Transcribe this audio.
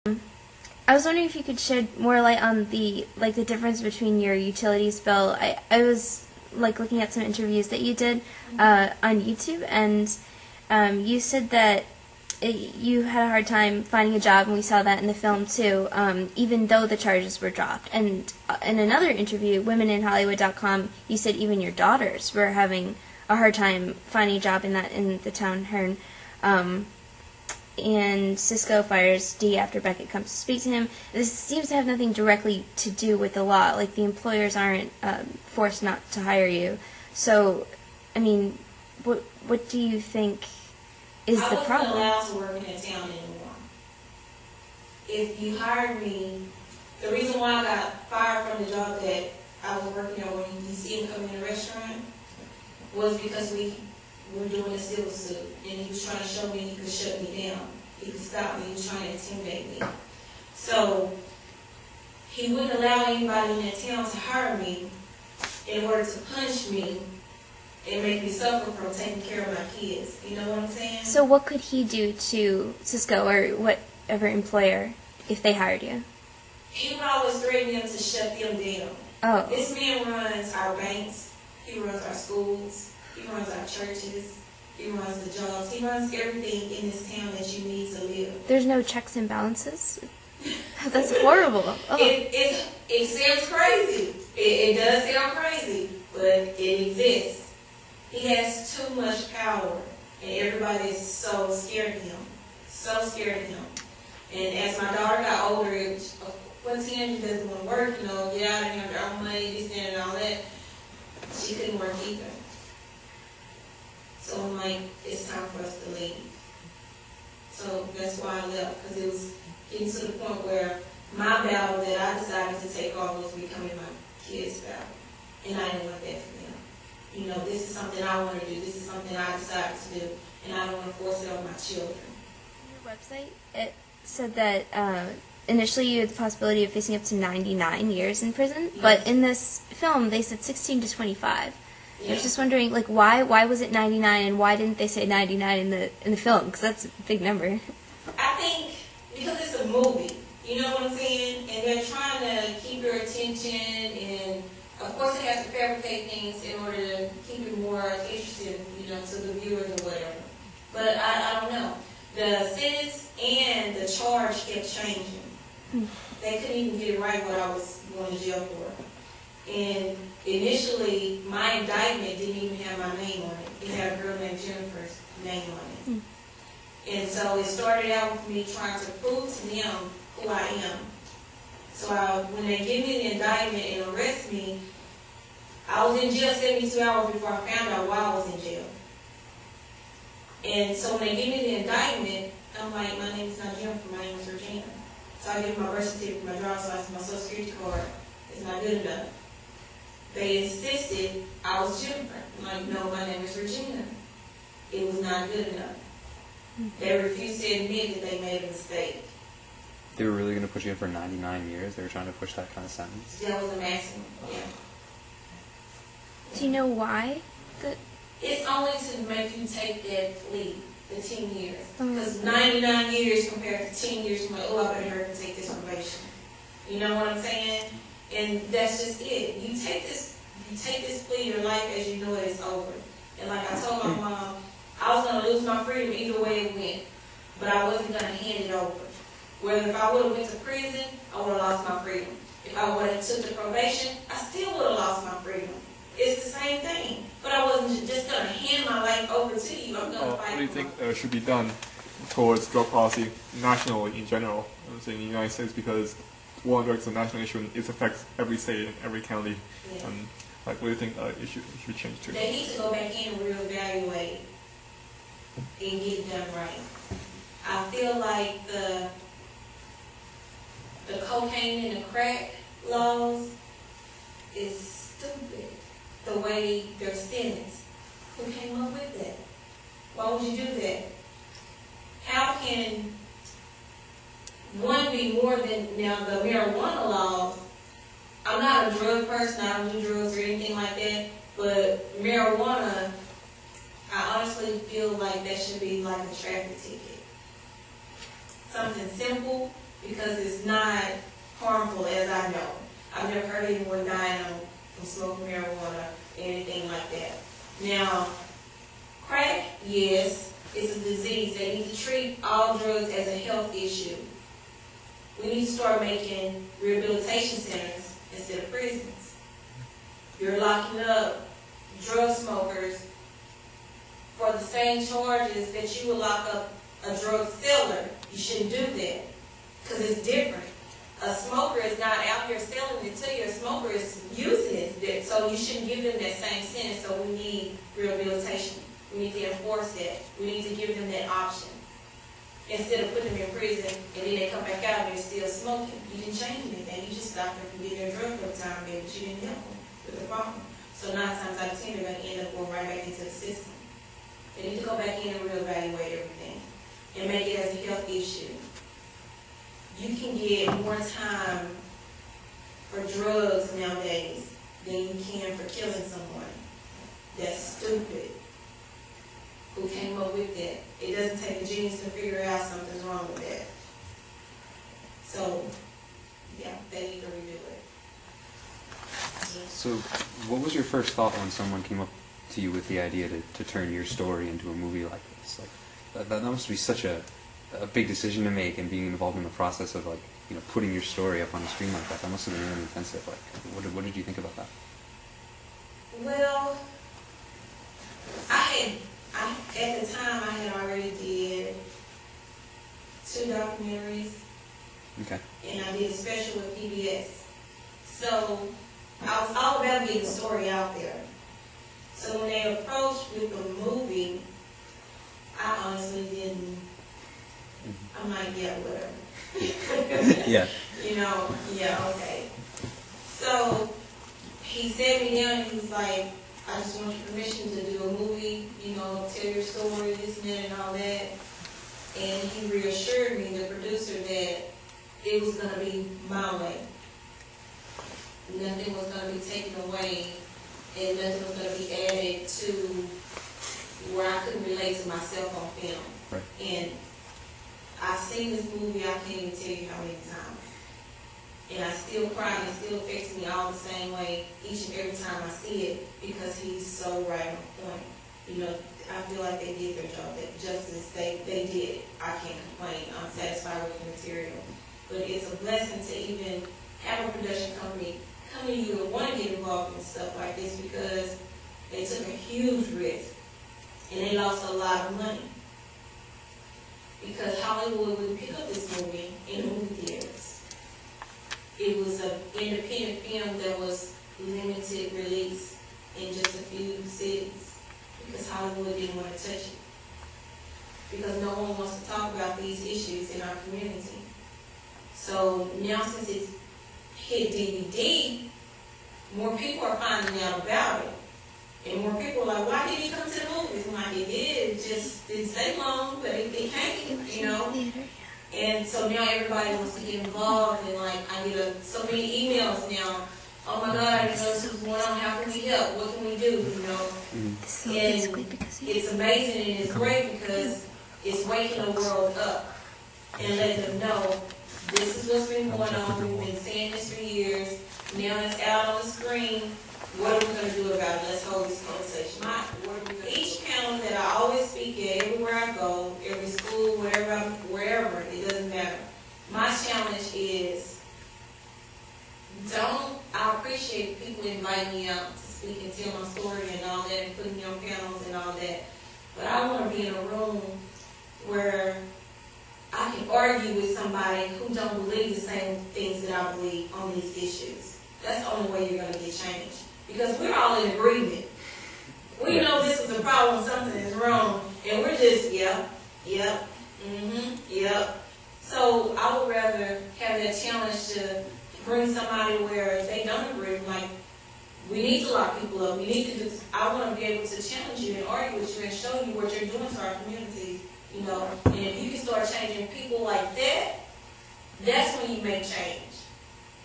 I was wondering if you could shed more light on the difference between your utilities bill. I was looking at some interviews that you did on YouTube, and you said that you had a hard time finding a job, and we saw that in the film too, even though the charges were dropped. And in another interview, womeninhollywood.com, you said even your daughters were having a hard time finding a job in the town Herne. And Cisco fires Dee after Beckett comes to speak to him. This seems to have nothing directly to do with the law. Like, the employers aren't forced not to hire you. So, I mean, what do you think is the problem? I wasn't allowed to work in that town anymore. If you hired me, the reason why I got fired from the job that I was working at when you see him come in the restaurant was because we were doing a civil suit, and he was trying to show me he could shut me down. He could stop me. He was trying to intimidate me. So he wouldn't allow anybody in that town to hire me in order to punish me and make me suffer from taking care of my kids. You know what I'm saying? So what could he do to Cisco or whatever employer if they hired you? He would always threaten them to shut them down. Oh. This man runs our banks. He runs our schools. He runs our churches. He runs the jobs. He runs everything in this town that you need to live. There's no checks and balances? That's horrible. Oh. It sounds crazy. It does sound crazy, but it exists. He has too much power, and everybody is so scared of him. So scared of him. And as my daughter got older, what teenager doesn't want to work, get out of here, have their own money, this, that, and all that. She couldn't work either. So I'm like, it's time for us to leave. So that's why I left, because it was getting to the point where my battle that I decided to take on was becoming my kids' battle. And I didn't want that for them. This is something I want to do. This is something I decided to do. And I don't want to force it on my children. On your website, it said that initially you had the possibility of facing up to 99 years in prison. Yes. But in this film, they said 16 to 25. Yeah. I was just wondering, why was it 99, and why didn't they say 99 in the film? Because that's a big number. I think because it's a movie, you know what I'm saying? And they're trying to keep your attention, and of course they have to fabricate things in order to keep it more interesting, to the viewers or whatever. But I don't know. The sentence and the charge kept changing. They couldn't even get it right what I was going to jail for. And initially, my indictment didn't even have my name on it. It had a girl named Jennifer's name on it. And so it started out with me trying to prove to them who I am. So when they give me the indictment and arrest me, I was in jail 72 hours before I found out why I was in jail. And so when they give me the indictment, I'm like, my name is not Jennifer, my name is Regina. So I give them my birth certificate, my driver's license, my social security card. It's not good enough. They insisted I was Jennifer. I'm like, no, my name is Regina. It was not good enough. They refused to admit that they made a mistake. They were really going to put you in for 99 years? They were trying to push that kind of sentence? That was the maximum, yeah. Do you know why? It's only to make you take that plea, the 10 years. Because 99 years compared to 10 years, you're like, oh, I better hurry and take this probation. You know what I'm saying? And that's just it. You take this plea, your life as you know it is over. And like I told my mom, I was going to lose my freedom either way it went. But I wasn't going to hand it over. Whether if I would have went to prison, I would have lost my freedom. If I would have took the probation, I still would have lost my freedom. It's the same thing. But I wasn't just going to hand my life over to you. I'm going to fight. What do you think should be done towards drug policy nationally in general? I'm saying in the United States, because war on drugs is a national issue and it affects every state and every county. Yeah. What do you think it should change to? They need to go back in and reevaluate and get it done right. I feel like the cocaine and the crack laws is stupid. The way they're sentenced. Who came up with that? Why would you do that? How can one be more than, now the marijuana laws, I'm not a drug person, I don't do drugs or anything like that, but marijuana, I honestly feel like that should be like a traffic ticket. Something simple because it's not harmful as I know. I've never heard anyone dying from smoking marijuana or anything like that. Now, crack, yes, it's a disease. They need to treat all drugs as a health issue. We need to start making rehabilitation centers instead of prisons. You're locking up drug smokers for the same charges that you would lock up a drug seller. You shouldn't do that, because it's different. A smoker is not out here selling it to you. A smoker is using it, so you shouldn't give them that same sentence. So we need rehabilitation. We need to enforce that. We need to give them that option. Instead of putting them in prison and then they come back out and they're still smoking. You didn't change anything. You just stopped them from getting their drug for the time being, but you didn't help them with the problem. So 9 times out of 10, they're going to end up going right back into the system. They need to go back in and reevaluate everything and make it as a health issue. You can get more time for drugs nowadays than you can for killing someone. That's stupid. Who came up with that? It doesn't take a genius to figure out something's wrong with that. So, yeah, they need to redo it. So, what was your first thought when someone came up to you with the idea to turn your story into a movie like this? Like, that must be such a big decision to make, and being involved in the process of, like, you know, putting your story up on the screen like that. That must have been really intensive. Like, what did you think about that? Well, at the time, I had already did 2 documentaries. Okay. And I did a special with PBS. So I was all about getting the story out there. So when they approached with the movie, I honestly didn't. I'm like, yeah, whatever. Yeah. You know, yeah, okay. So he sat me down and he was like, I just want your permission to do a movie, you know, tell your story, this and that and all that. And he reassured me, the producer, that it was going to be my way. Nothing was going to be taken away, and nothing was going to be added to where I couldn't relate to myself on film. Right. And I've seen this movie, I can't even tell you how many times. And I still cry, and it still affects me all the same way each and every time I see it, because he's so right on point. You know, I feel like they did their job, that justice, they did it. I can't complain. I'm satisfied with the material. But it's a blessing to even have a production company come to you and want to get involved in stuff like this, because they took a huge risk and they lost a lot of money. Because Hollywood wouldn't pick up this movie in movie theaters. It was an independent film that was limited release in just a few cities, because Hollywood didn't want to touch it. Because no one wants to talk about these issues in our community. So now, since it's hit DVD, more people are finding out about it. And more people are like, why did he come to the movies? I'm like, he did. It just didn't stay long, but it came, you know. And so now everybody wants to get involved, and like, I get so many emails now. Oh my God, I didn't know this was going on. How can we help? What can we do? You know. And it's amazing and it's great, because it's waking the world up and letting them know this is what's been going on. We've been saying this for years. Now it's out on the screen. What are we going to do about it? Let's hold this conversation. Each panel that I always speak at, everywhere I go, every school, wherever, it doesn't matter. My challenge is, I appreciate people inviting me out to speak and tell my story and all that, and putting me on panels and all that. But I want to be in a room where I can argue with somebody who don't believe the same things that I believe on these issues. That's the only way you're going to get change. Because we're all in agreement. We know this is a problem, something is wrong, and we're just, yep, yep. So I would rather have that challenge to bring somebody where they don't agree. Like, we need to lock people up. We need to do. I want to be able to challenge you and argue with you and show you what you're doing to our community. You know, and if you can start changing people like that, that's when you make change.